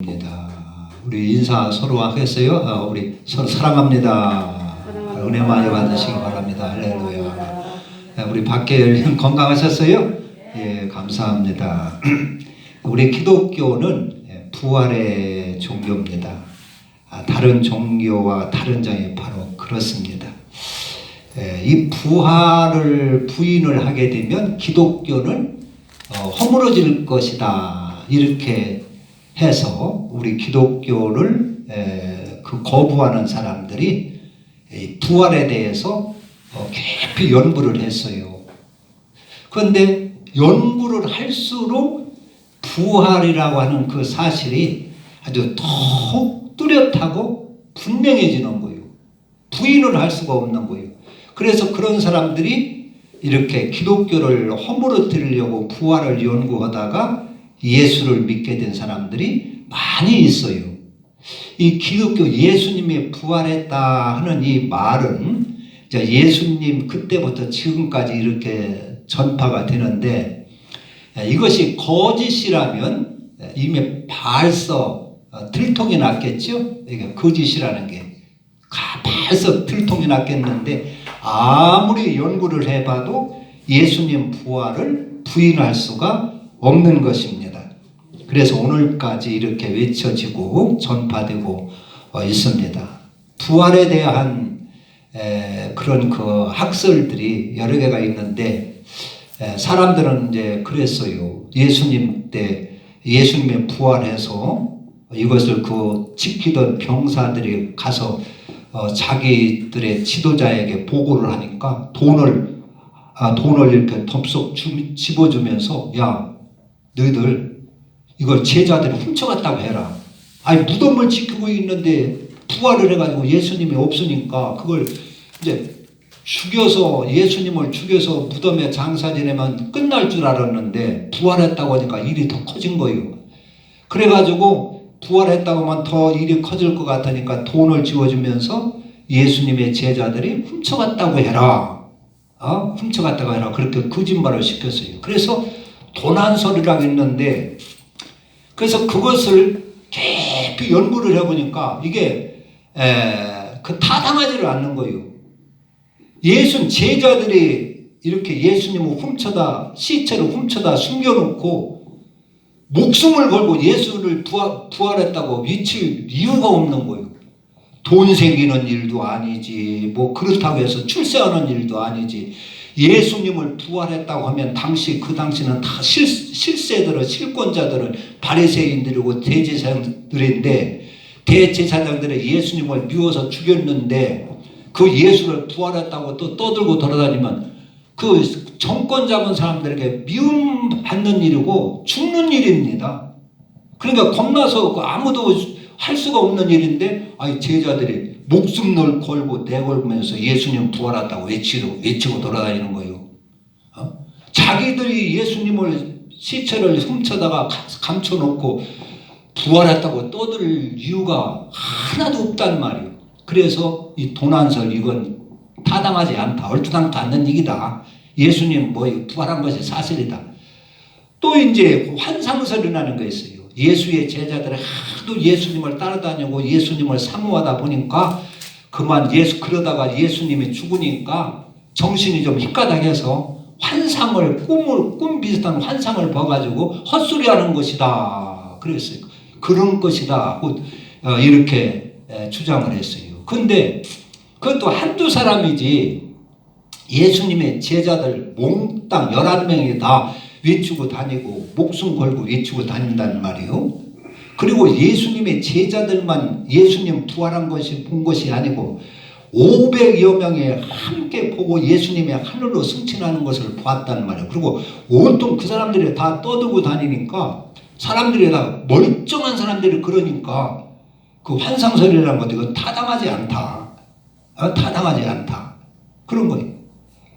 입니다. 우리 인사 서로 하겠어요? 우리 서로 사랑합니다. 은혜 많이 받으시기 바랍니다. 할렐루야. 우리 박계열 건강하셨어요? 예, 감사합니다. 우리 기독교는 부활의 종교입니다. 다른 종교와 다른 점이 바로 그렇습니다. 이 부활을 부인을 하게 되면 기독교는 허물어질 것이다, 이렇게 해서 우리 기독교를 거부하는 사람들이 부활에 대해서 깊이 연구를 했어요. 그런데 연구를 할수록 부활이라고 하는 그 사실이 아주 더욱 뚜렷하고 분명해지는 거예요. 부인을 할 수가 없는 거예요. 그래서 그런 사람들이 이렇게 기독교를 허물어뜨리려고 부활을 연구하다가 예수를 믿게 된 사람들이 많이 있어요. 이 기독교 예수님이 부활했다 하는 이 말은 예수님 그때부터 지금까지 이렇게 전파가 되는데, 이것이 거짓이라면 이미 벌써 들통이 났겠죠. 이게 거짓이라는 게 벌써 들통이 났겠는데, 아무리 연구를 해봐도 예수님 부활을 부인할 수가 없는 것입니다. 그래서 오늘까지 이렇게 외쳐지고 전파되고 있습니다. 부활에 대한 그런 그 학설들이 여러 개가 있는데, 사람들은 이제 그랬어요. 예수님 때 예수님의 부활해서 이것을 그 지키던 병사들이 가서 자기들의 지도자에게 보고를 하니까 돈을 이렇게 덥석 집어주면서, 야, 너희들 이걸 제자들이 훔쳐갔다고 해라. 아니, 무덤을 지키고 있는데 부활을 해가지고 예수님이 없으니까 그걸 이제 예수님을 죽여서 무덤에 장사 지내면 끝날 줄 알았는데 부활했다고 하니까 일이 더 커진 거예요. 그래가지고 부활했다고 하면 더 일이 커질 것 같으니까 돈을 지어주면서 예수님의 제자들이 훔쳐갔다고 해라. 훔쳐갔다고 해라. 그렇게 거짓말을 시켰어요. 그래서 도난설이라고 했는데, 그래서 그것을 깊이 연구를 해보니까 이게 타당하지를 않는 거예요. 제자들이 이렇게 예수님을 시체를 훔쳐다 숨겨놓고 목숨을 걸고 예수를 부활했다고 외칠 이유가 없는 거예요. 돈 생기는 일도 아니지, 뭐 그렇다고 해서 출세하는 일도 아니지. 예수님을 부활했다고 하면 그 당시는 다 실권자들은 바리새인들이고 대제사장들인데, 대제사장들이 예수님을 미워서 죽였는데 그 예수를 부활했다고 또 떠들고 돌아다니면 그 정권 잡은 사람들에게 미움 받는 일이고 죽는 일입니다. 그러니까 겁나서 아무도 할 수가 없는 일인데, 제자들이 목숨을 걸고 내걸면서 예수님 부활했다고 외치고 돌아다니는 거예요. 자기들이 예수님을 시체를 훔쳐다가 감춰놓고 부활했다고 떠들 이유가 하나도 없단 말이에요. 그래서 이 도난설, 이건 타당하지 않다, 얼토당토 않는 얘기다. 예수님 부활한 것이 사실이다. 또 이제 환상설이라는 거 있어요. 예수의 제자들이 하도 예수님을 따라다니고 예수님을 사모하다 보니까 그러다가 예수님이 죽으니까 정신이 좀 희까닥해서 꿈 비슷한 환상을 봐가지고 헛소리하는 것이다 그랬어요. 그런 것이다 하고 이렇게 주장을 했어요. 근데 그것도 한두 사람이지, 예수님의 제자들 몽땅 11명이 다 외치고 다니고 목숨 걸고 외치고 다닌다는 말이에요. 그리고 예수님의 제자들만 예수님 부활한 것이 본 것이 아니고 500여 명이 함께 보고 예수님의 하늘로 승천하는 것을 보았단 말이에요. 그리고 온통 그 사람들이 다 떠들고 다니니까 사람들이 다 멀쩡한 사람들이 그러니까 그 환상설이라는 것도 이거 타당하지 않다. 타당하지 않다. 그런 거예요.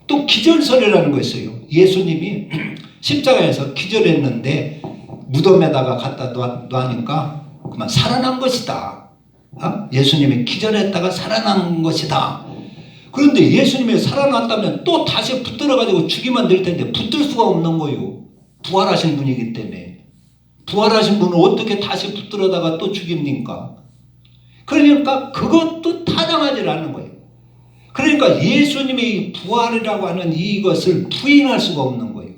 또 기절설이라는 거 있어요. 예수님이 십자가에서 기절했는데 무덤에다가 갖다 놔니까 그만 살아난 것이다. 예수님이 기절했다가 살아난 것이다. 그런데 예수님이 살아났다면 또 다시 붙들어가지고 죽이면 될 텐데 붙들 수가 없는 거예요. 부활하신 분이기 때문에. 부활하신 분을 어떻게 다시 붙들어다가 또 죽입니까? 그러니까 그것도 타당하지 않는 거예요. 그러니까 예수님이 부활이라고 하는 이것을 부인할 수가 없는 거예요.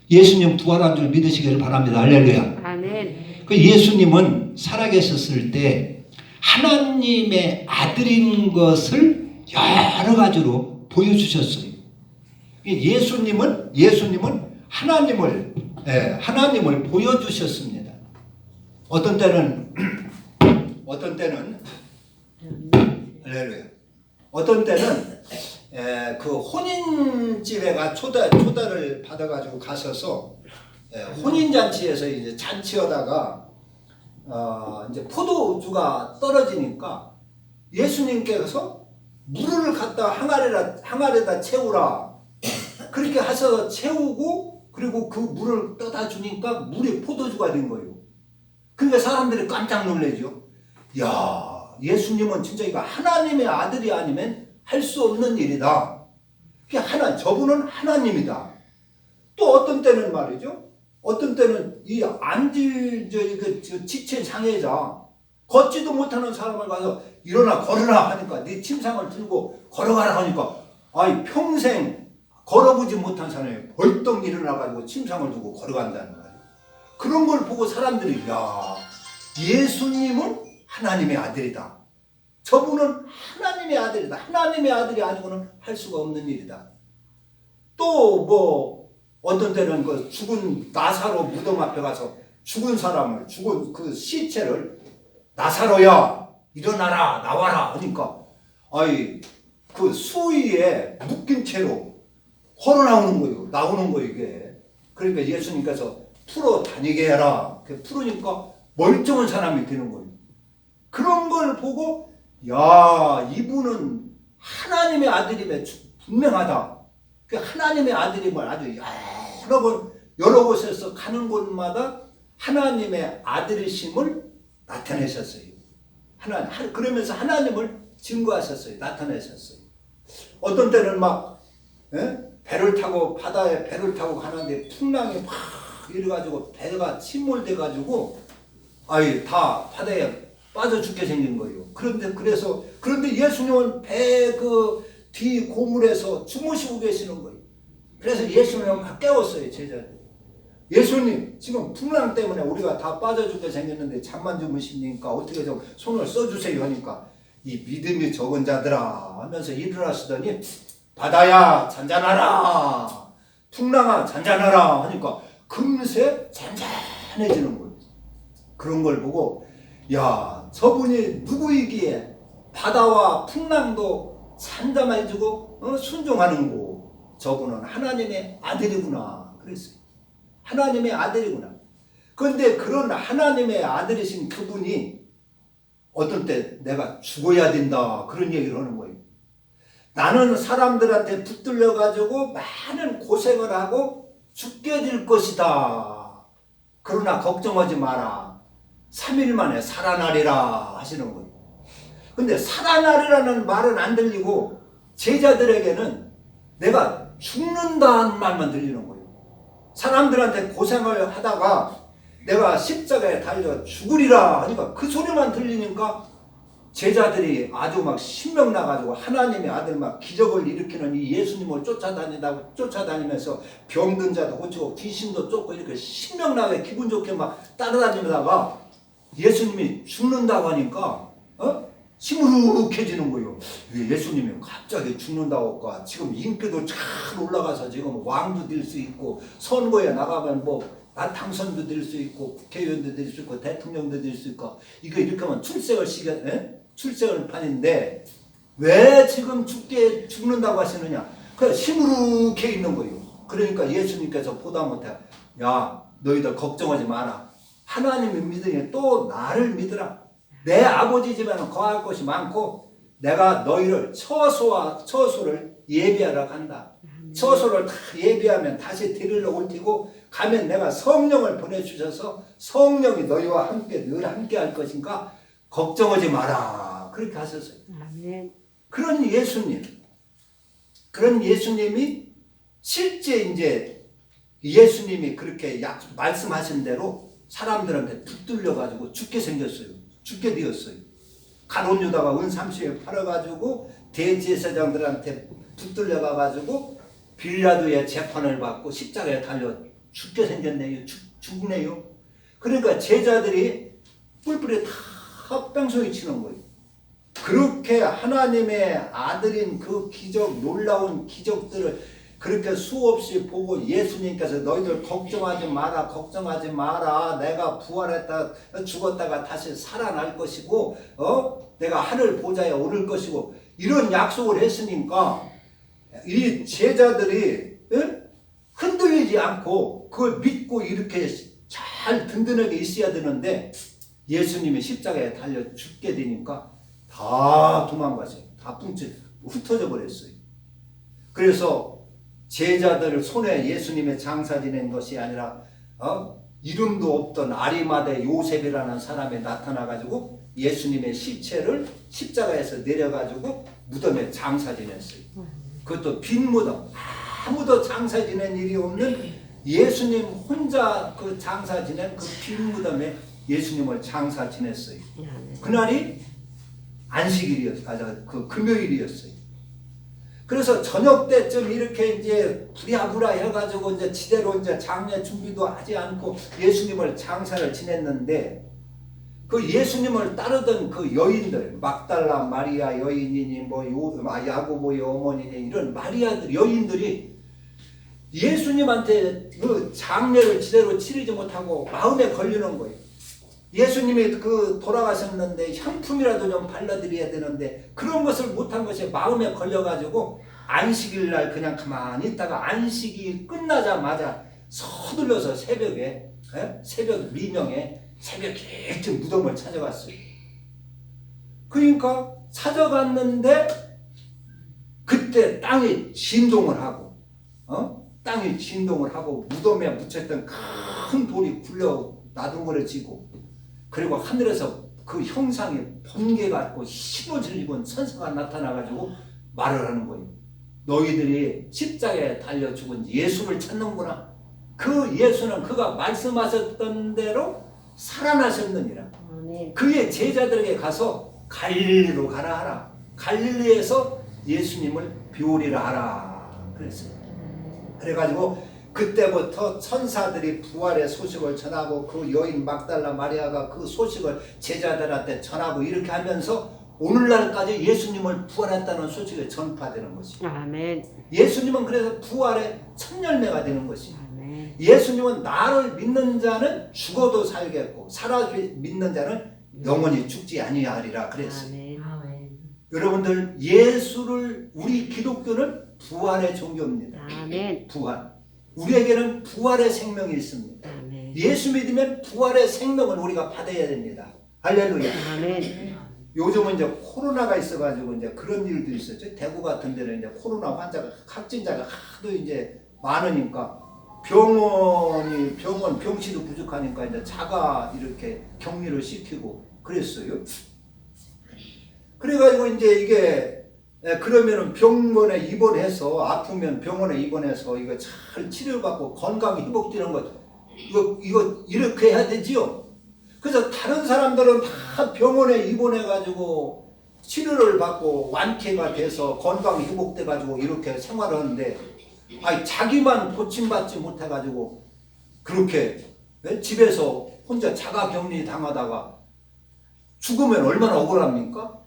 예수님 부활한 줄 믿으시기를 바랍니다. 할렐루야. 아멘. 그 예수님은 살아계셨을 때 하나님의 아들인 것을 여러 가지로 보여주셨어요. 예수님은 하나님을 보여주셨습니다. 어떤 때는 할렐루야. 어떤 때는 그 혼인집에가 초대를 받아가지고 가셔서 혼인잔치에서 이제 잔치하다가 이제 포도주가 떨어지니까 예수님께서 물을 갖다 항아리에다 채우라. 그렇게 하셔서 채우고 그리고 그 물을 떠다 주니까 물이 포도주가 된 거예요. 그러니까 사람들이 깜짝 놀라죠. 야, 예수님은 진짜 이거 하나님의 아들이 아니면 할 수 없는 일이다. 저분은 하나님이다. 또 어떤 때는 말이죠. 어떤 때는 이 지체 장애자 걷지도 못하는 사람을 가서 일어나 걸으라 하니까 네 침상을 들고 걸어가라 하니까 아이 평생 걸어보지 못한 사람이 벌떡 일어나가지고 침상을 두고 걸어간다는 거예요. 그런 걸 보고 사람들이 야, 예수님은 하나님의 아들이다. 저분은 하나님의 아들이다. 하나님의 아들이 아니고는 할 수가 없는 일이다. 또 뭐 어떤 때는 그 죽은 나사로 무덤 앞에 가서 죽은 그 시체를 나사로야 일어나라 나와라 하니까 아이 그 수위에 묶인 채로 걸어 나오는 거예요 이게. 그러니까 예수님께서 풀어 다니게 해라. 풀으니까 멀쩡한 사람이 되는 거예요. 그런 걸 보고 야, 이분은 하나님의 아들임에 분명하다. 그 하나님의 아들임을 아주 여러 곳에서 가는 곳마다 하나님의 아들이심을 나타내셨어요. 그러면서 하나님을 증거하셨어요. 나타내셨어요. 어떤 때는 막 바다에 배를 타고 가는데 풍랑이 막 이래가지고 배가 침몰돼가지고 다 바다에 빠져 죽게 생긴 거예요. 그런데 예수님은 배 뒤 고물에서 주무시고 계시는 거예요. 그래서 예수님은 막 깨웠어요, 제자들. 예수님, 지금 풍랑 때문에 우리가 다 빠져 죽게 생겼는데 잠만 주무십니까? 어떻게 좀 손을 써주세요 하니까 이 믿음이 적은 자들아 하면서 일어나시더니 바다야 잔잔하라, 풍랑아 잔잔하라 하니까 금세 잔잔해지는 거예요. 그런 걸 보고 야, 저분이 누구이기에 바다와 풍랑도 잔잔해지고 순종하는 거. 저분은 하나님의 아들이구나 그랬어요. 하나님의 아들이구나. 그런데 그런 하나님의 아들이신 그분이 어떤 때 내가 죽어야 된다 그런 얘기를 하는 거예요. 나는 사람들한테 붙들려 가지고 많은 고생을 하고 죽게 될 것이다. 그러나 걱정하지 마라. 3일 만에 살아나리라 하시는 거예요. 근데 살아나리라는 말은 안 들리고 제자들에게는 내가 죽는다는 말만 들리는 거예요. 사람들한테 고생을 하다가 내가 십자가에 달려 죽으리라 하니까 그 소리만 들리니까 제자들이 아주 막 신명 나가지고 하나님의 아들 막 기적을 일으키는 이 예수님을 쫓아다니면서 병든 자도 고치고 귀신도 쫓고 이렇게 신명 나게 기분 좋게 막 따라다니다가 예수님이 죽는다고 하니까 시무룩해지는 거예요. 예수님이 갑자기 죽는다고 할까? 지금 인기도 잘 올라가서 지금 왕도 될 수 있고 선거에 나가면 뭐 당선도 될 수 있고 국회의원도 될 수 있고 대통령도 될 수 있고 이거 이렇게 하면 출세할 판인데 왜 지금 죽는다고 하시느냐? 그 시무룩해 있는 거예요. 그러니까 예수님께서 보다 못해 야 너희들 걱정하지 마라. 하나님을 믿으니 또 나를 믿으라. 내 아버지 집에는 거할 것이 많고 내가 너희를 처소를 예비하러 간다. 처소를 다 예비하면 다시 데리러 올 테고 가면 내가 성령을 보내주셔서 성령이 너희와 함께 늘 함께 할 것인가 걱정하지 마라. 그렇게 하셨어요. 아멘. 그런 예수님이 실제 이제 예수님이 그렇게 말씀하신 대로 사람들한테 붙들려가지고 죽게 생겼어요. 죽게 되었어요. 가룟 유다가 은30에 팔아가지고 대제사장들한테 붙들려가가지고 빌라도의 재판을 받고 십자가에 달려 죽게 생겼네요. 죽네요. 그러니까 제자들이 뿔뿔이 다 뺑소니 치는 거예요. 그렇게 하나님의 아들인 그 기적, 놀라운 기적들을 그렇게 수없이 보고 예수님께서 너희들 걱정하지 마라, 걱정하지 마라. 내가 부활했다, 죽었다가 다시 살아날 것이고, 내가 하늘 보좌에 오를 것이고, 이런 약속을 했으니까 이 제자들이 흔들리지 않고 그걸 믿고 이렇게 잘 든든하게 있어야 되는데 예수님이 십자가에 달려 죽게 되니까 다 도망가세요. 다 흩어져 버렸어요. 그래서 제자들 손에 예수님의 장사 지낸 것이 아니라 이름도 없던 아리마대 요셉이라는 사람이 나타나가지고 예수님의 시체를 십자가에서 내려가지고 무덤에 장사 지냈어요. 그것도 빈 무덤, 아무도 장사 지낸 일이 없는 예수님 혼자 그 장사 지낸 그 빈 무덤에 예수님을 장사 지냈어요. 그날이 안식일이었어요. 그 금요일이었어요. 그래서 저녁 때쯤 이렇게 이제 부랴부랴 해가지고 이제 지대로 이제 장례 준비도 하지 않고 예수님을 장사를 지냈는데 그 예수님을 따르던 그 여인들, 막달라 마리아 여인이니 뭐 야고보의 어머니니 이런 마리아들 여인들이 예수님한테 그 장례를 지대로 치르지 못하고 마음에 걸리는 거예요. 예수님이 그 돌아가셨는데 향품이라도 좀 발라드려야 되는데 그런 것을 못한 것이 마음에 걸려가지고 안식일 날 그냥 가만히 있다가 안식이 끝나자마자 서둘러서 새벽에 새벽 미명에 새벽 일찍 무덤을 찾아갔어요. 그러니까 찾아갔는데 그때 땅이 진동을 하고 땅이 진동을 하고 무덤에 묻혔던 큰 돌이 굴러 나둥거려지고 그리고 하늘에서 그 형상이 번개 같고 힘을 입은 천사가 나타나가지고 말을 하는 거예요. 너희들이 십자가에 달려 죽은 예수를 찾는구나. 그 예수는 그가 말씀하셨던 대로 살아나셨느니라. 그의 제자들에게 가서 갈릴리로 가라 하라. 갈릴리에서 예수님을 비우리라 하라. 그랬어요. 그래가지고 그때부터 천사들이 부활의 소식을 전하고 그 여인 막달라 마리아가 그 소식을 제자들한테 전하고 이렇게 하면서 오늘날까지 예수님을 부활했다는 소식이 전파되는 것이죠. 아멘. 예수님은 그래서 부활의 첫 열매가 되는 것이죠. 아멘. 예수님은 나를 믿는 자는 죽어도 살겠고 살아 믿는 자는 영원히 죽지 아니하리라 그랬어요. 아멘. 여러분들 예수를 우리 기독교는 부활의 종교입니다. 아멘. 부활. 우리에게는 부활의 생명이 있습니다. 아멘. 예수 믿으면 부활의 생명을 우리가 받아야 됩니다. 할렐루야. 아멘. 요즘은 이제 코로나가 있어가지고 이제 그런 일도 있었죠. 대구 같은 데는 이제 코로나 확진자가 하도 이제 많으니까 병실도 부족하니까 이제 자가 이렇게 격리를 시키고 그랬어요. 그래가지고 이제 이게 그러면은 병원에 입원해서 아프면 병원에 입원해서 이거 잘 치료받고 건강이 회복되는 것 이거 이렇게 해야 되지요. 그래서 다른 사람들은 다 병원에 입원해가지고 치료를 받고 완쾌가 돼서 건강이 회복돼가지고 이렇게 생활하는데 자기만 고침받지 못해가지고 그렇게 집에서 혼자 자가격리 당하다가 죽으면 얼마나 억울합니까?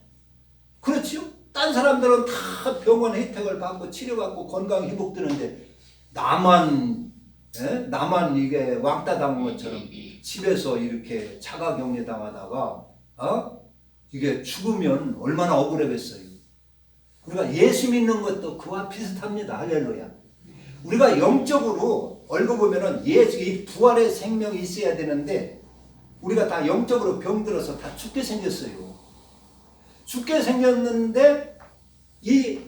그렇지요? 딴 사람들은 다 병원 혜택을 받고 치료받고 건강이 회복되는데 나만 이게 왕따 당한 것처럼 집에서 이렇게 자가격리 당하다가 이게 죽으면 얼마나 억울하겠어요. 우리가 예수 믿는 것도 그와 비슷합니다. 할렐루야. 우리가 영적으로 얼굴 보면은 이 부활의 생명이 있어야 되는데 우리가 다 영적으로 병들어서 다 죽게 생겼어요. 죽게 생겼는데 이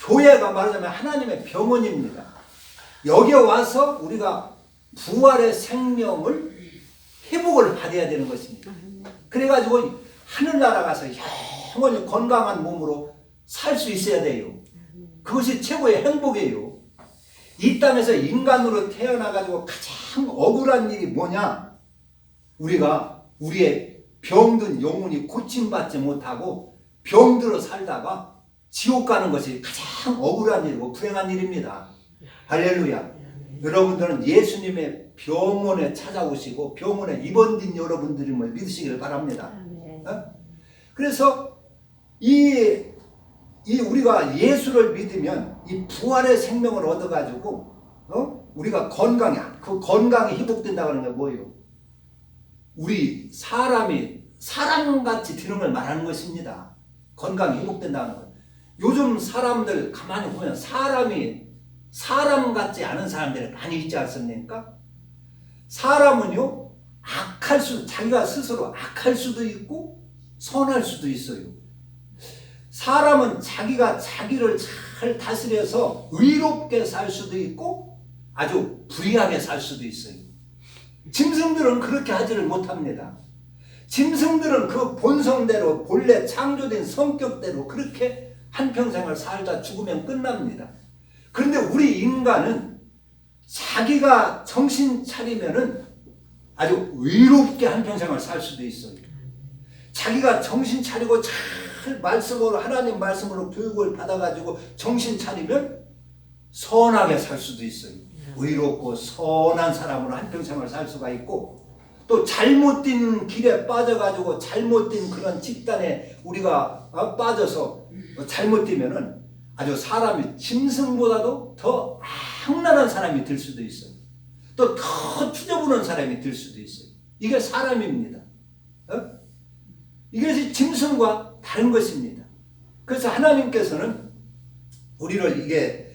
교회가 말하자면 하나님의 병원입니다. 여기에 와서 우리가 부활의 생명을 회복을 받아야 되는 것입니다. 그래가지고 하늘나라 가서 영원히 건강한 몸으로 살 수 있어야 돼요. 그것이 최고의 행복이에요. 이 땅에서 인간으로 태어나가지고 가장 억울한 일이 뭐냐? 우리가 우리의 병든 영혼이 고침받지 못하고 병들어 살다가 지옥 가는 것이 가장 억울한 일이고 불행한 일입니다. 할렐루야. 여러분들은 예수님의 병원에 찾아오시고 병원에 입원된 여러분들임을 믿으시기를 바랍니다. 그래서 우리가 예수를 믿으면 이 부활의 생명을 얻어가지고 우리가 그 건강이 회복된다고 하는 게 뭐예요? 우리 사람이 사람같이 되는 걸 말하는 것입니다. 건강이 회복된다는 것. 요즘 사람들 가만히 보면 사람이 사람 같지 않은 사람들이 많이 있지 않습니까? 사람은요, 자기가 스스로 악할 수도 있고 선할 수도 있어요. 사람은 자기가 자기를 잘 다스려서 의롭게 살 수도 있고 아주 불의하게 살 수도 있어요. 짐승들은 그렇게 하지를 못합니다. 짐승들은 그 본성대로 본래 창조된 성격대로 그렇게 한평생을 살다 죽으면 끝납니다. 그런데 우리 인간은 자기가 정신 차리면은 아주 의롭게 한평생을 살 수도 있어요. 자기가 정신 차리고 잘 말씀으로 하나님 말씀으로 교육을 받아가지고 정신 차리면 선하게 살 수도 있어요. 의롭고 선한 사람으로 한평생을 살 수가 있고 또 잘못된 길에 빠져가지고 잘못된 그런 집단에 우리가 빠져서 잘못되면은 아주 사람이 짐승보다도 더 악랄한 사람이 될 수도 있어요. 또 더 추저부는 사람이 될 수도 있어요. 이게 사람입니다. 이것이 짐승과 다른 것입니다. 그래서 하나님께서는 우리를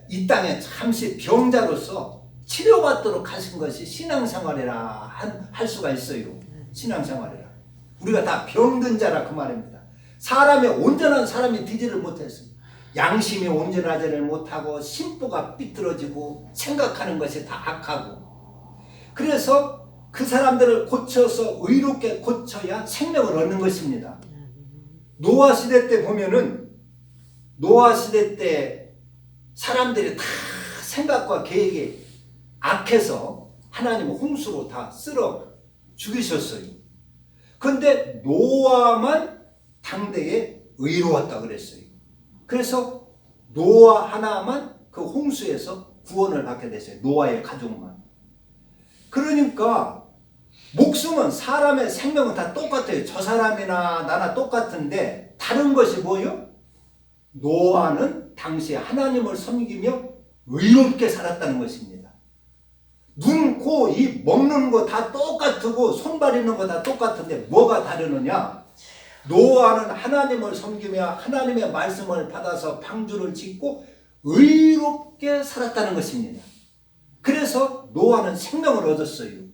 이 땅에 잠시 병자로서 치료받도록 하신 것이 신앙생활이라 할 수가 있어요. 신앙생활이라. 우리가 다 병든 자라 그 말입니다. 사람의 온전한 사람이 되지를 못했어요. 양심이 온전하지를 못하고 심보가 삐뚤어지고 생각하는 것이 다 악하고 그래서 그 사람들을 고쳐서 의롭게 고쳐야 생명을 얻는 것입니다. 노아 시대 때 보면은 노아 시대 때 사람들이 다 생각과 계획이 악해서 하나님은 홍수로 다 쓸어 죽이셨어요. 그런데 노아만 당대에 의로웠다 그랬어요. 그래서 노아 하나만 그 홍수에서 구원을 받게 됐어요. 노아의 가족만. 그러니까 목숨은 사람의 생명은 다 똑같아요. 저 사람이나 나나 똑같은데 다른 것이 뭐예요? 노아는 당시에 하나님을 섬기며 의롭게 살았다는 것입니다. 눈, 코, 입, 먹는 거 다 똑같고 손발 있는 거 다 똑같은데 뭐가 다르느냐? 노아는 하나님을 섬기며 하나님의 말씀을 받아서 방주를 짓고 의롭게 살았다는 것입니다. 그래서 노아는 생명을 얻었어요.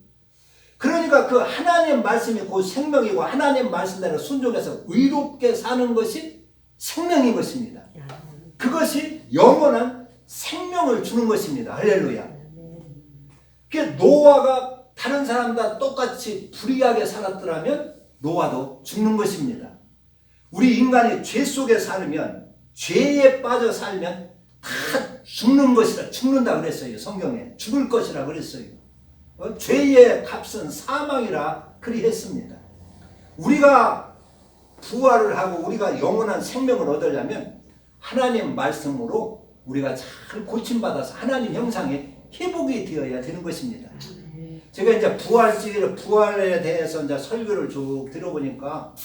그러니까 그 하나님 말씀이 그 생명이고 하나님 말씀대로 순종해서 의롭게 사는 것이 생명인 것입니다. 그것이 영원한 생명을 주는 것입니다. 할렐루야. 노아가 다른 사람과 똑같이 불의하게 살았더라면 노아도 죽는 것입니다. 우리 인간이 죄 속에 살면 죄에 빠져 살면 다 죽는 것이라 죽는다 그랬어요. 성경에 죽을 것이라 그랬어요. 죄의 값은 사망이라 그리했습니다. 우리가 부활을 하고 우리가 영원한 생명을 얻으려면 하나님 말씀으로 우리가 잘 고침받아서 하나님 형상에 회복이 되어야 되는 것입니다. 제가 이제 부활에 대해서 이제 설교를 쭉 들어보니까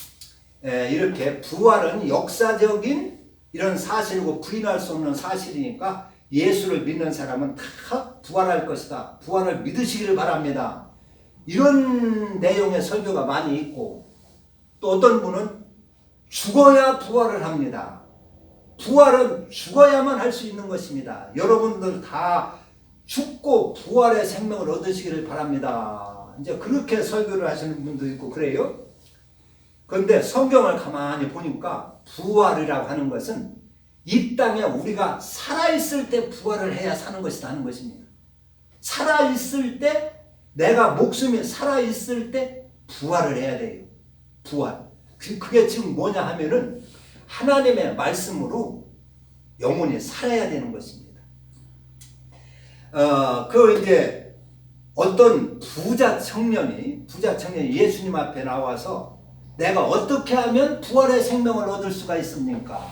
이렇게 부활은 역사적인 이런 사실이고 부인할 수 없는 사실이니까 예수를 믿는 사람은 다 부활할 것이다. 부활을 믿으시기를 바랍니다. 이런 내용의 설교가 많이 있고 또 어떤 분은 죽어야 부활을 합니다. 부활은 죽어야만 할 수 있는 것입니다. 여러분들 다 죽고 부활의 생명을 얻으시기를 바랍니다. 이제 그렇게 설교를 하시는 분도 있고 그래요. 그런데 성경을 가만히 보니까 부활이라고 하는 것은 이 땅에 우리가 살아있을 때 부활을 해야 사는 것이다 하는 것입니다. 살아있을 때 내가 목숨이 살아있을 때 부활을 해야 돼요. 부활. 그게 지금 뭐냐 하면은 하나님의 말씀으로 영혼이 살아야 되는 것입니다. 이제 어떤 부자 청년이 예수님 앞에 나와서 내가 어떻게 하면 부활의 생명을 얻을 수가 있습니까?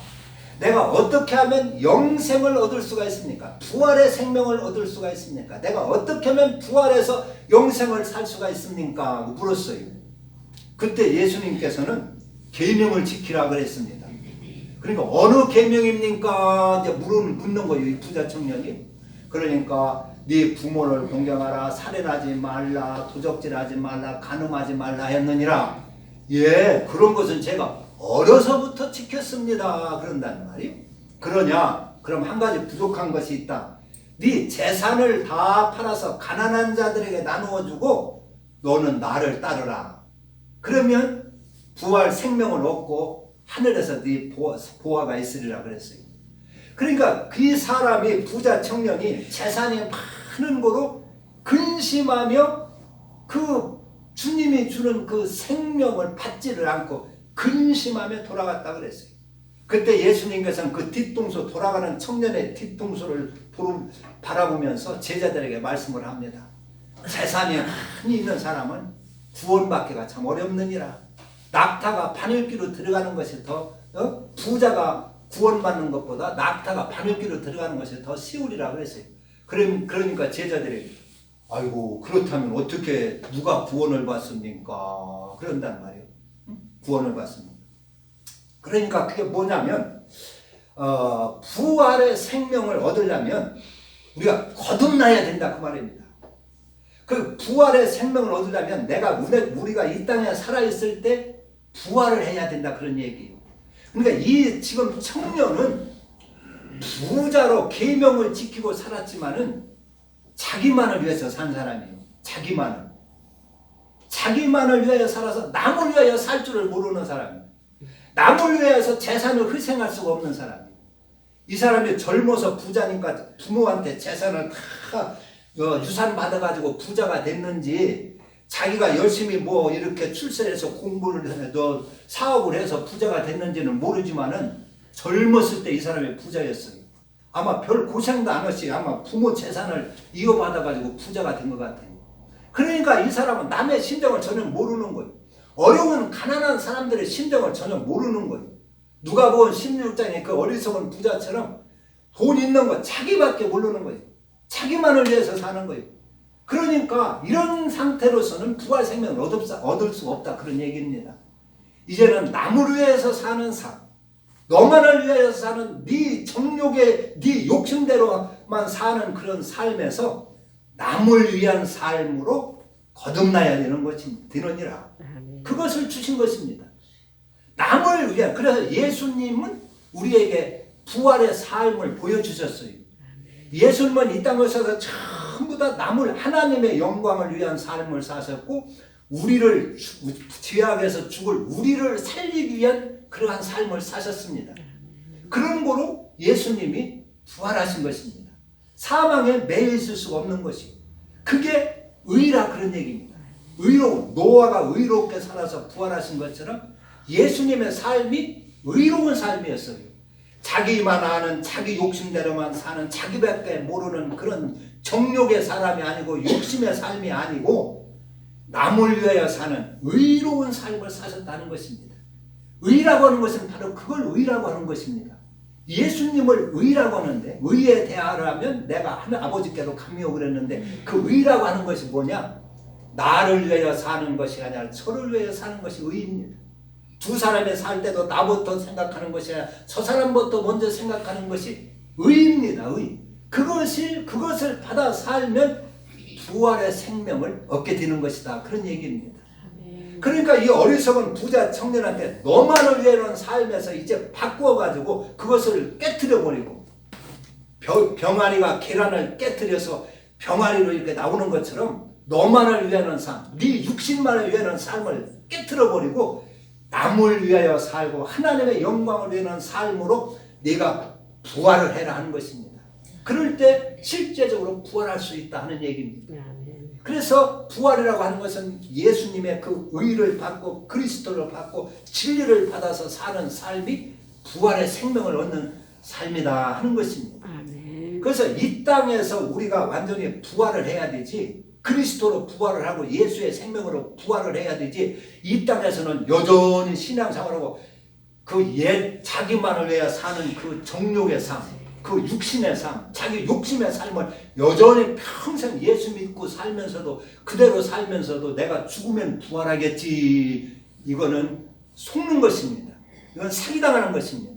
내가 어떻게 하면 영생을 얻을 수가 있습니까? 부활의 생명을 얻을 수가 있습니까? 내가 어떻게 하면 부활해서 영생을 살 수가 있습니까? 물었어요. 그때 예수님께서는 계명을 지키라 그랬습니다. 그러니까 어느 계명입니까? 이제 묻는 거예요, 이 부자 청년이. 그러니까 네 부모를 공경하라, 살인하지 말라, 도적질하지 말라, 간음하지 말라 했느니라. 예, 그런 것은 제가 어려서부터 지켰습니다. 그런단 말이에요. 그러냐? 그럼 한 가지 부족한 것이 있다. 네 재산을 다 팔아서 가난한 자들에게 나누어 주고 너는 나를 따르라. 그러면 부활 생명을 얻고 하늘에서 네 보화가 있으리라 그랬어요. 그러니까 그 사람이 부자 청년이 재산이 많은 거로 근심하며 그 주님이 주는 그 생명을 받지를 않고 근심하며 돌아갔다 그랬어요. 그때 예수님께서는 그 뒤통수 돌아가는 청년의 뒤통수를 바라보면서 제자들에게 말씀을 합니다. 재산이 많이 있는 사람은 구원받기가 참 어렵느니라. 낙타가 바늘귀로 들어가는 것이 더 부자가 구원받는 것보다 낙타가 바늘귀로 들어가는 것이 더 쉬우리라 그랬어요. 그러니까 제자들이 아이고 그렇다면 어떻게 누가 구원을 받습니까? 그런단 말이에요. 구원을 받습니다. 그러니까 그게 뭐냐면 부활의 생명을 얻으려면 우리가 거듭나야 된다 그 말입니다. 그 부활의 생명을 얻으려면 우리가 이 땅에 살아있을 때 부활을 해야 된다 그런 얘기예요. 그러니까 이 지금 청년은 부자로 계명을 지키고 살았지만은 자기만을 위해서 산 사람이에요. 자기만을 위하여 살아서 남을 위하여 살 줄을 모르는 사람이에요. 남을 위해서 재산을 희생할 수가 없는 사람이에요. 이 사람이 젊어서 부자니까 부모한테 재산을 다 유산 받아가지고 부자가 됐는지 자기가 열심히 뭐 이렇게 출세해서 공부를 해서 사업을 해서 부자가 됐는지는 모르지만은 젊었을 때 이 사람이 부자였어요. 아마 별 고생도 안 했지. 아마 부모 재산을 이어받아가지고 부자가 된 것 같아요. 그러니까 이 사람은 남의 심정을 전혀 모르는 거예요. 어려운 가난한 사람들의 심정을 전혀 모르는 거예요. 누가복음 16장에 그 어리석은 부자처럼 돈 있는 거 자기밖에 모르는 거예요. 자기만을 위해서 사는 거예요. 그러니까 이런 상태로서는 부활 생명을 얻을 수 없다 그런 얘기입니다. 이제는 남을 위해서 사는 삶, 너만을 위해서 사는 네 정욕에 네 욕심대로만 사는 그런 삶에서 남을 위한 삶으로 거듭나야 되는 것이 되느니라. 그것을 주신 것입니다. 남을 위한. 그래서 예수님은 우리에게 부활의 삶을 보여주셨어요. 예수님은 이 땅에 오셔서 전부 다 남을 하나님의 영광을 위한 삶을 사셨고 우리를 죄악에서 죽을 우리를 살리기 위한 그러한 삶을 사셨습니다. 그런 거로 예수님이 부활하신 것입니다. 사망에 매여 있을 수가 없는 것이에요. 그게 의라 그런 얘기입니다. 의로운 노아가 의롭게 살아서 부활하신 것처럼 예수님의 삶이 의로운 삶이었어요. 자기만 아는 자기 욕심대로만 사는 자기밖에 모르는 그런 정욕의 사람이 아니고 욕심의 삶이 아니고 남을 위하여 사는 의로운 삶을 사셨다는 것입니다. 의라고 하는 것은 바로 그걸 의라고 하는 것입니다. 예수님을 의라고 하는데 의에 대하라면 내가 아버지께로 감미오 그랬는데 그 의라고 하는 것이 뭐냐? 나를 위하여 사는 것이 아니라 저를 위하여 사는 것이 의입니다. 두 사람이 살 때도 나부터 생각하는 것이 아니라 저 사람부터 먼저 생각하는 것이 의입니다. 의. 그것을 받아 살면 부활의 생명을 얻게 되는 것이다. 그런 얘기입니다. 그러니까 이 어리석은 부자 청년한테 너만을 위하는 삶에서 이제 바꾸어가지고 그것을 깨트려버리고 병아리가 계란을 깨트려서 병아리로 이렇게 나오는 것처럼 너만을 위하는 삶, 네 육신만을 위하는 삶을 깨트려버리고 남을 위하여 살고 하나님의 영광을 위하는 삶으로 네가 부활을 해라 하는 것입니다. 그럴 때 실제적으로 부활할 수 있다 하는 얘기입니다. 그래서 부활이라고 하는 것은 예수님의 그 의를 받고 그리스도를 받고 진리를 받아서 사는 삶이 부활의 생명을 얻는 삶이다 하는 것입니다. 그래서 이 땅에서 우리가 완전히 부활을 해야 되지, 그리스도로 부활을 하고 예수의 생명으로 부활을 해야 되지, 이 땅에서는 여전히 신앙생활하고 그 자기만을 위해 사는 그 정욕의 삶, 그 육신의 삶, 자기 욕심의 삶을 여전히 평생 예수 믿고 살면서도, 그대로 살면서도 내가 죽으면 부활하겠지, 이거는 속는 것입니다. 이건 사기당하는 것입니다.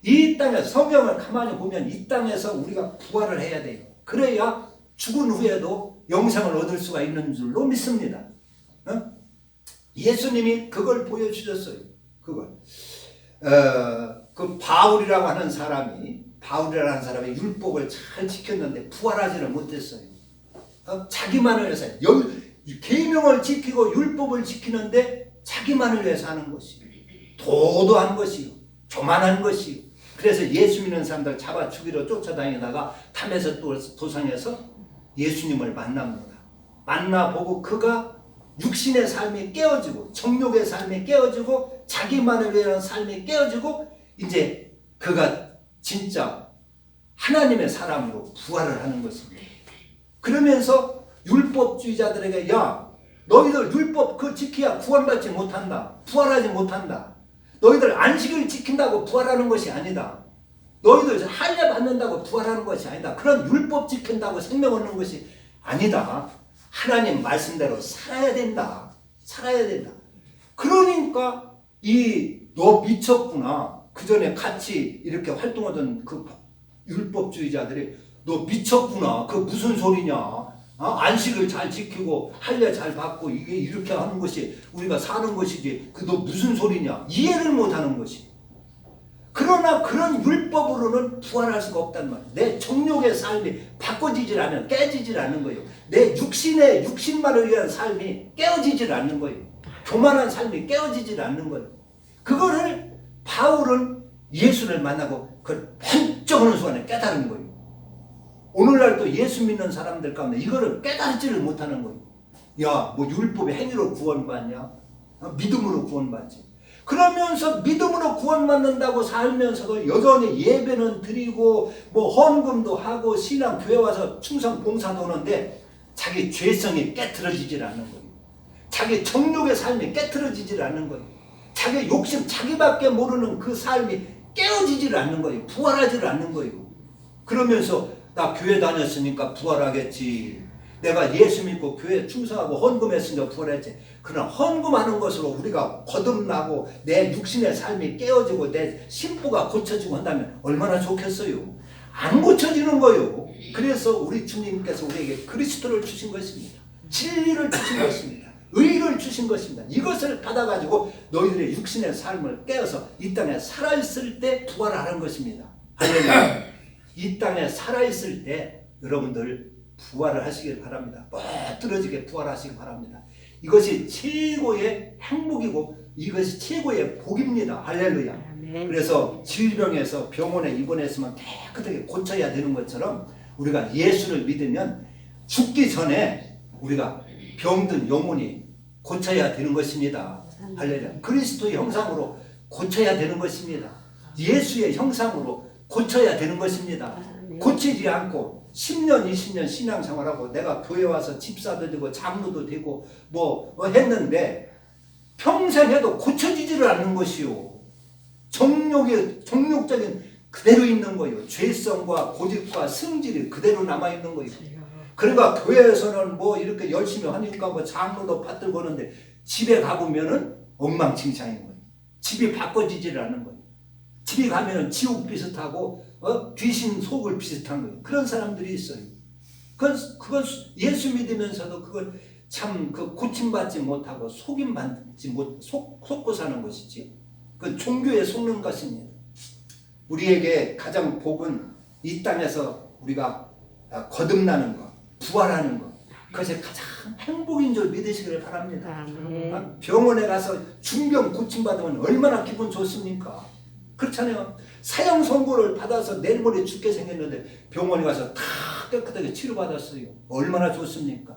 이 땅에 성경을 가만히 보면 이 땅에서 우리가 부활을 해야 돼요. 그래야 죽은 후에도 영생을 얻을 수가 있는 줄로 믿습니다. 예수님이 그걸 보여주셨어요. 그걸. 그 바울이라고 하는 사람이 율법을 잘 지켰는데 부활하지는 못했어요. 자기만을 위해서 계명을 지키고 율법을 지키는데 자기만을 위해서 하는 것이요, 도도한 것이요, 교만한 것이요. 그래서 예수 믿는 사람들 잡아 죽이러 쫓아다니다가 담에서 도상에서 예수님을 만납니다. 만나보고 그가 육신의 삶이 깨어지고 정욕의 삶이 깨어지고 자기만을 위한 삶이 깨어지고 이제 그가 진짜 하나님의 사람으로 부활을 하는 것입니다. 그러면서 율법주의자들에게 야, 너희들 율법 그 지켜야 구원받지 못한다, 부활하지 못한다. 너희들 안식일 지킨다고 부활하는 것이 아니다. 너희들 할례 받는다고 부활하는 것이 아니다. 그런 율법 지킨다고 생명 얻는 것이 아니다. 하나님 말씀대로 살아야 된다. 살아야 된다. 그러니까 너 미쳤구나. 그 전에 같이 이렇게 활동하던 그 율법주의자들이 너 미쳤구나. 그 무슨 소리냐. 안식을 잘 지키고 할례 잘 받고 이게 이렇게 하는 것이 우리가 사는 것이지. 그 너 무슨 소리냐. 이해를 못하는 것이. 그러나 그런 율법으로는 부활할 수가 없단 말이에요. 내 정욕의 삶이 바꿔지질 않으면 깨지질 않는 거예요. 내 육신만을 위한 삶이 깨어지질 않는 거예요. 교만한 삶이 깨어지질 않는 거예요. 그거를 바울은 예수를 만나고 그걸 번쩍 하는 순간에 깨달은 거예요. 오늘날도 예수 믿는 사람들 가운데 이거를 깨달지를 못하는 거예요. 야, 뭐 율법의 행위로 구원받냐? 믿음으로 구원받지. 그러면서 믿음으로 구원받는다고 살면서도 여전히 예배는 드리고 뭐 헌금도 하고 신앙 교회 와서 충성 봉사도 하는데 자기 죄성이 깨트려지질 않는 거예요. 자기 정욕의 삶이 깨트려지질 않는 거예요. 자기 욕심, 자기밖에 모르는 그 삶이 깨어지질 않는 거예요. 부활하질 않는 거예요. 그러면서 나 교회 다녔으니까 부활하겠지. 내가 예수 믿고 교회에 충성하고 헌금했으니까 부활했지. 그러나 헌금하는 것으로 우리가 거듭나고 내 육신의 삶이 깨어지고 내 심부가 고쳐지고 한다면 얼마나 좋겠어요. 안 고쳐지는 거예요. 그래서 우리 주님께서 우리에게 그리스도를 주신 것입니다. 진리를 주신 것입니다. 의를 주신 것입니다. 이것을 받아가지고 너희들의 육신의 삶을 깨어서 이 땅에 살아있을 때 부활하는 것입니다. 할렐루야. 이 땅에 살아있을 때 여러분들 부활을 하시길 바랍니다. 멋들어지게 부활하시기 바랍니다. 이것이 최고의 행복이고 이것이 최고의 복입니다. 할렐루야. 그래서 질병에서 병원에 입원했으면 깨끗하게 고쳐야 되는 것처럼 우리가 예수를 믿으면 죽기 전에 우리가 병든 영혼이 고쳐야 되는 것입니다. 할렐루야. 그리스도의 형상으로 고쳐야 되는 것입니다. 예수의 형상으로 고쳐야 되는 것입니다. 고치지 않고 10년 20년 신앙생활하고 내가 교회 와서 집사도 되고 장로도 되고 뭐 했는데 평생 해도 고쳐지지를 않는 것이요. 정욕적인 그대로 있는 거예요. 죄성과 고집과 승질이 그대로 남아있는 거예요. 그러니까 교회에서는 뭐 이렇게 열심히 하니까 뭐 장로도 받들고 하는데 집에 가보면은 엉망진창인 거예요. 집이 바꿔지지를 않는 거예요. 집에 가면은 지옥 비슷하고 귀신 속을 비슷한 거예요. 그런 사람들이 있어요. 그건 예수 믿으면서도 그걸 참 고침받지 못하고 속임받지 속고 사는 것이지. 그건 종교에 속는 것입니다. 우리에게 가장 복은 이 땅에서 우리가 거듭나는 것, 부활하는 것, 그것이 가장 행복인 줄 믿으시기를 바랍니다. 병원에 가서 중병 고침받으면 얼마나 기분 좋습니까? 그렇잖아요. 사형 선고를 받아서 내일 모레 죽게 생겼는데 병원에 가서 다 깨끗하게 치료받았어요. 얼마나 좋습니까?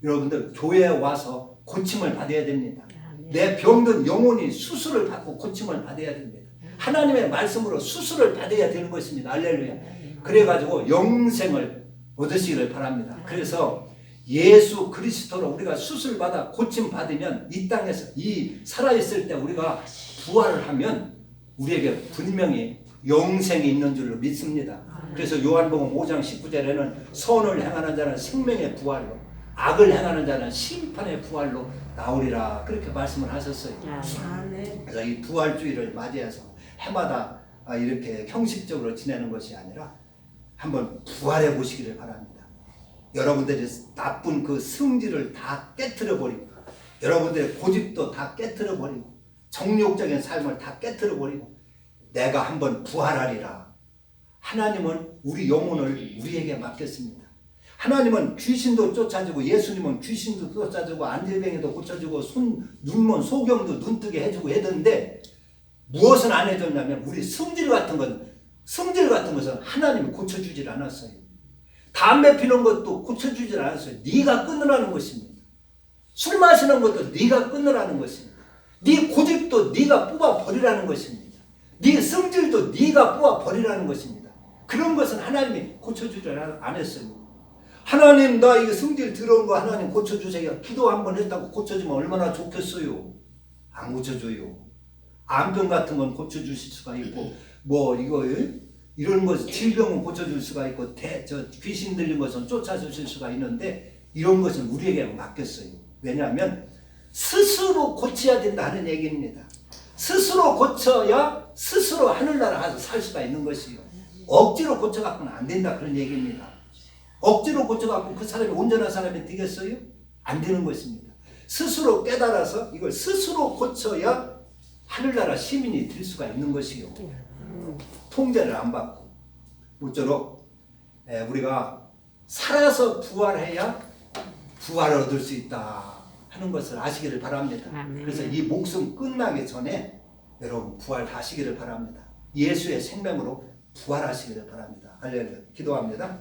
여러분들 교회에 와서 고침을 받아야 됩니다. 내 병든 영혼이 수술을 받고 고침을 받아야 됩니다. 하나님의 말씀으로 수술을 받아야 되는 것입니다. 할렐루야. 그래가지고 영생을 얻으시기를 바랍니다. 그래서 예수 그리스도로 우리가 수술받아 고침받으면 이 땅에서 이 살아있을 때 우리가 부활을 하면 우리에게 분명히 영생이 있는 줄로 믿습니다. 그래서 요한복음 5장 19절에는 선을 행하는 자는 생명의 부활로, 악을 행하는 자는 심판의 부활로 나오리라, 그렇게 말씀을 하셨어요. 그래서 이 부활주의를 맞이해서 해마다 이렇게 형식적으로 지내는 것이 아니라 한번 부활해 보시기를 바랍니다. 여러분들이 나쁜 그 성질을 다 깨트려 버리고, 여러분들의 고집도 다 깨트려 버리고, 정욕적인 삶을 다 깨트려 버리고, 내가 한번 부활하리라. 하나님은 우리 영혼을 우리에게 맡겼습니다. 하나님은 귀신도 쫓아주고, 예수님은 귀신도 쫓아주고, 안질병이도 고쳐주고, 눈먼 소경도 눈뜨게 해주고 했는데 무엇은 안 해줬냐면 우리 성질 같은 것은 하나님이 고쳐주질 않았어요. 담배 피는 것도 고쳐주질 않았어요. 네가 끊으라는 것입니다. 술 마시는 것도 네가 끊으라는 것입니다. 네 고집도 네가 뽑아 버리라는 것입니다. 네 성질도 네가 뽑아 버리라는 것입니다. 그런 것은 하나님이 고쳐주질 않았어요. 하나님, 나 이거 성질 더러운 거 하나님 고쳐주세요. 기도 한번 했다고 고쳐주면 얼마나 좋겠어요. 안 고쳐줘요. 암병 같은 건 고쳐주실 수가 있고, 뭐 이거 이런 것 질병은 고쳐줄 수가 있고, 귀신 들린 것은 쫓아주실 수가 있는데, 이런 것은 우리에게 맡겼어요. 왜냐하면 스스로 고쳐야 된다 하는 얘기입니다. 스스로 고쳐야 스스로 하늘나라 가서 살 수가 있는 것이요. 억지로 고쳐갖고는 안 된다, 그런 얘기입니다. 억지로 고쳐갖고 그 사람이 온전한 사람이 되겠어요? 안 되는 것입니다. 스스로 깨달아서 이걸 스스로 고쳐야 하늘나라 시민이 될 수가 있는 것이요. 통제를 안 받고. 모쪼록 우리가 살아서 부활해야 부활을 얻을 수 있다 하는 것을 아시기를 바랍니다. 그래서 이 목숨 끝나기 전에 여러분 부활하시기를 바랍니다. 예수의 생명으로 부활하시기를 바랍니다. 할렐루야. 기도합니다.